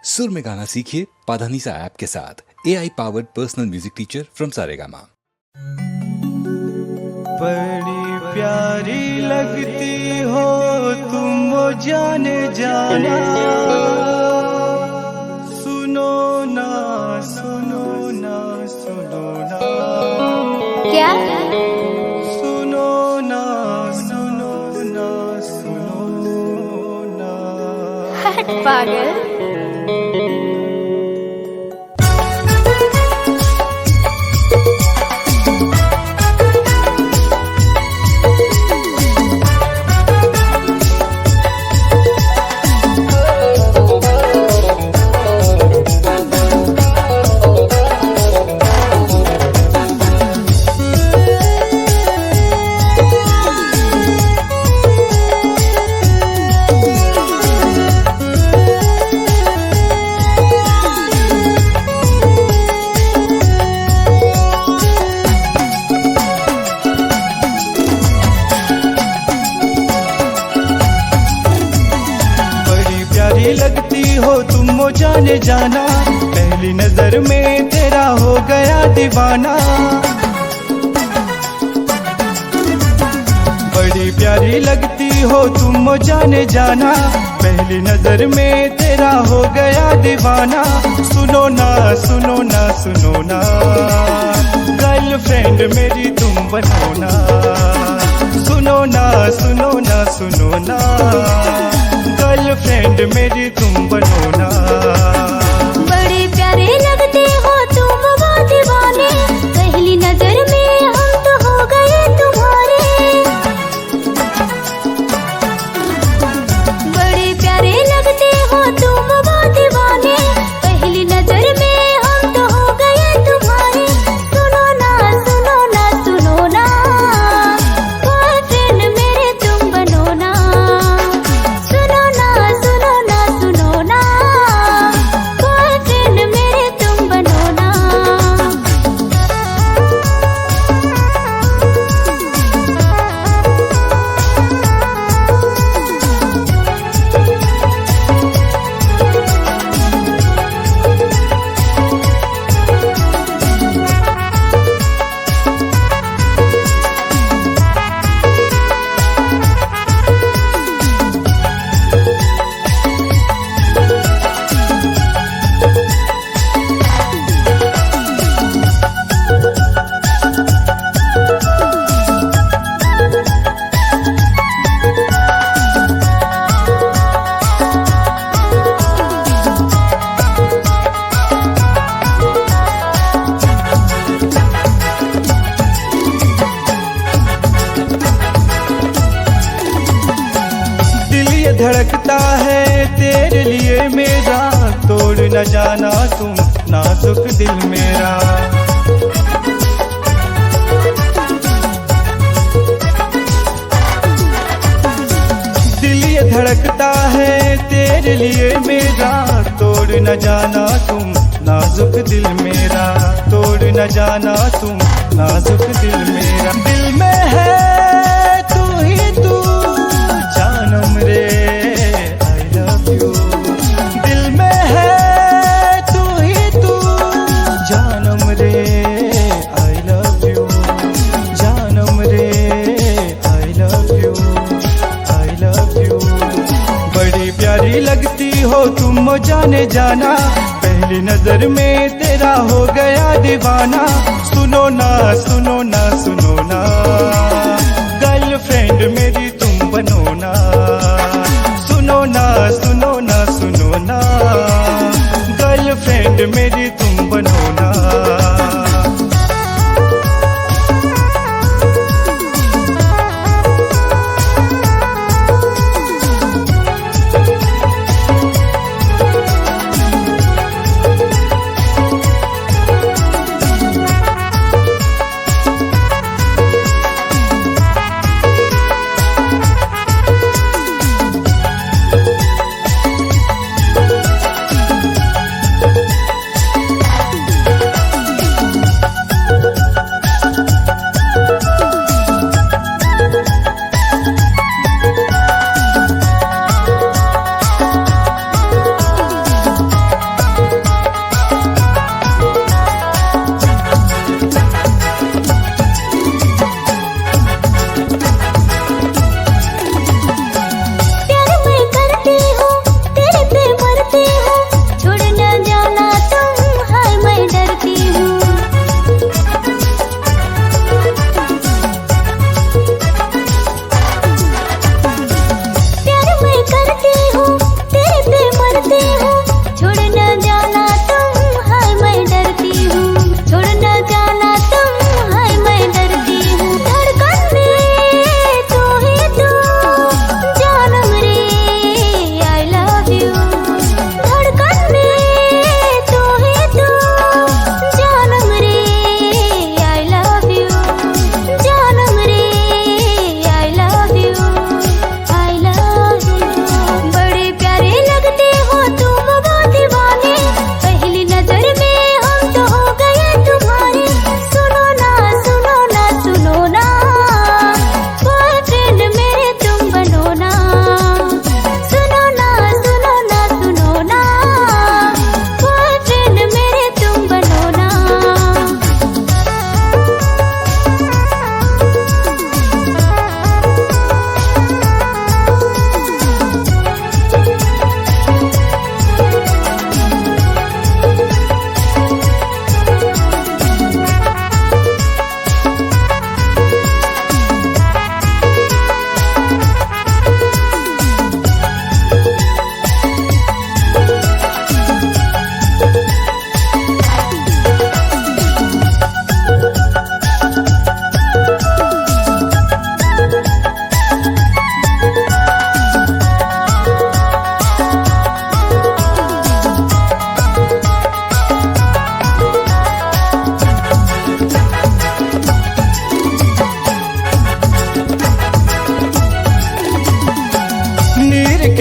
सुर में गाना सीखिए पाधानीसा ऐप के साथ। AI powered personal music teacher from Saregama. बड़ी प्यारी लगती हो तुम वो जाने जाना, सुनो ना सुनो ना सुनो ना, क्या सुनो ना सुनो ना सुनो ना। हट पागल। लगती हो तुम वो जाने जाना, पहली नजर में तेरा हो गया दीवाना। बड़ी प्यारी लगती हो तुम वो जाने जाना, पहली नजर में तेरा हो गया दीवाना। सुनो ना सुनो ना सुनो ना, गर्लफ्रेंड मेरी तुम बनो ना। सुनो ना सुनो ना सुनो ना, गर्लफ्रेंड मेरी तुम बनो ना। बड़े प्यारे लगते हो तुम वो दीवाने, पहली नजर में हम तो हो गए तुम्हारे। बड़े प्यारे लगते हो तुम वो दीवाने, पहली नजर में हम तो हो गए तुम्हारे। सुनो ना सुनो ना सुनो ना, बॉयफ्रेंड मेरे तुम बनो ना। सुनो ना सुनो ना सुनो ना, बॉयफ्रेंड मेरे तुम बनो ना। धड़कता है तेरे लिए मेरा, तोड़ न जाना तुम नाजुक दिल मेरा। दिल ये धड़कता है तेरे लिए मेरा, तोड़ न जाना तुम नाजुक दिल मेरा। तोड़ न जाना तुम नाजुक दिल मेरा। दिल में है तू ही तू जानम रे, दिल में है तू ही तू जानम रे, आई लव यू जानम रे, I love you I love you. बड़ी प्यारी लगती हो तुम वो जाने जाना, पहली नजर में तेरा हो गया दीवाना। सुनो ना सुनो ना सुनो ना, गर्लफ्रेंड मेरी तुम बनो ना। सुनो ना सुनो ना सुनो ना, गर्लफ्रेंड मेरी तुम बनो ना।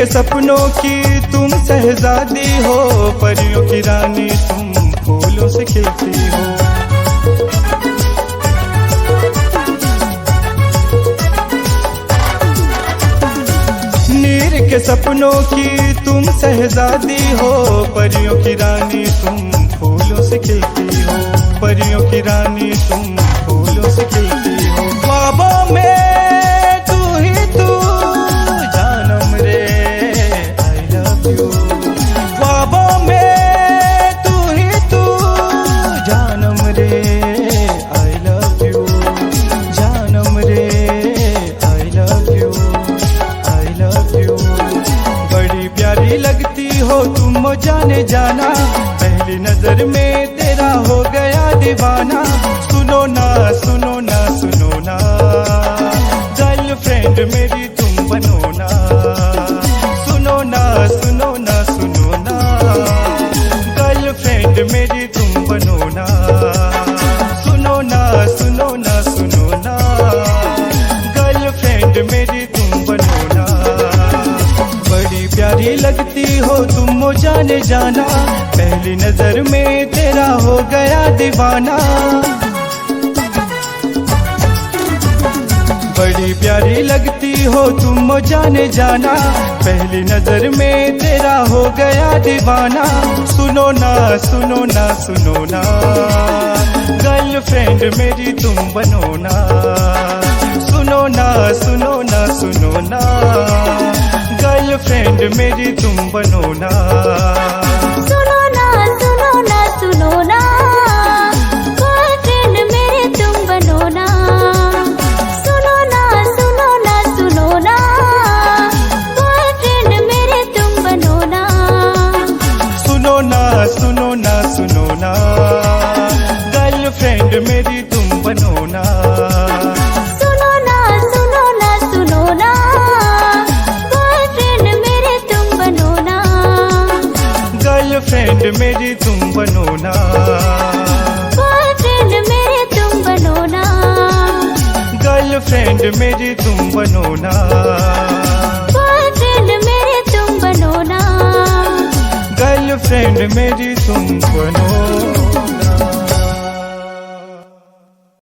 के सपनों की तुम शहजादी हो, परियों की रानी तुम फूलों से खिलती हो। नीर के सपनों की तुम शहजादी हो, परियों की रानी तुम फूलों से खिलती हो, परियों की रानी तुम फूलों से खिलती हो। ख्वाबों में तू ही तू जानम रे आई लव यू, ख्वाबों में तू ही तू जानम रे आई लव यू, जानम रे I love you, I love you. बड़ी प्यारी लगती हो तुम जाने जाना, पहली नजर में तेरा हो गया दीवाना। सुनो ना सुनो ना सुनो ना, गर्लफ्रेंड मेरी तुम बनो ना। सुनो ना सुनो ना सुनो ना, गर्लफ्रेंड मेरी तुम बनो ना। सुनो ना सुनो ना सुनो ना, गर्लफ्रेंड मेरी तुम बनो ना। बड़ी प्यारी लगती हो तुम जाने जाना, पहली नजर में तेरा हो गया दीवाना। बड़ी प्यारी लगती हो तुम जाने जाना, पहली नजर में तेरा हो गया दीवाना। सुनो ना सुनो ना सुनो ना, गर्लफ्रेंड मेरी तुम बनो ना। सुनो ना सुनो ना सुनो ना, गर्लफ्रेंड मेरी तुम बनो ना। सुनो ना सुनो ना सुनो ना, बॉयफ्रेंड मेरे तुम बनो ना। सुनो ना सुनो ना सुनो ना, बॉयफ्रेंड मेरे तुम बनो ना। सुनो ना सुनो ना सुनो ना, गर्लफ्रेंड मेरी तुम बनो ना। सुनो ना सुनो ना सुनो ना, बॉयफ्रेंड मेरे तुम बनो ना। गर्लफ्रेंड मेरी तुम बनो ना। बॉयफ्रेंड मेरे तुम बनो ना। गर्लफ्रेंड मेरी तुम बनो ना। बॉयफ्रेंड मेरे तुम बनो ना। गर्लफ्रेंड मेरी तुम बनो।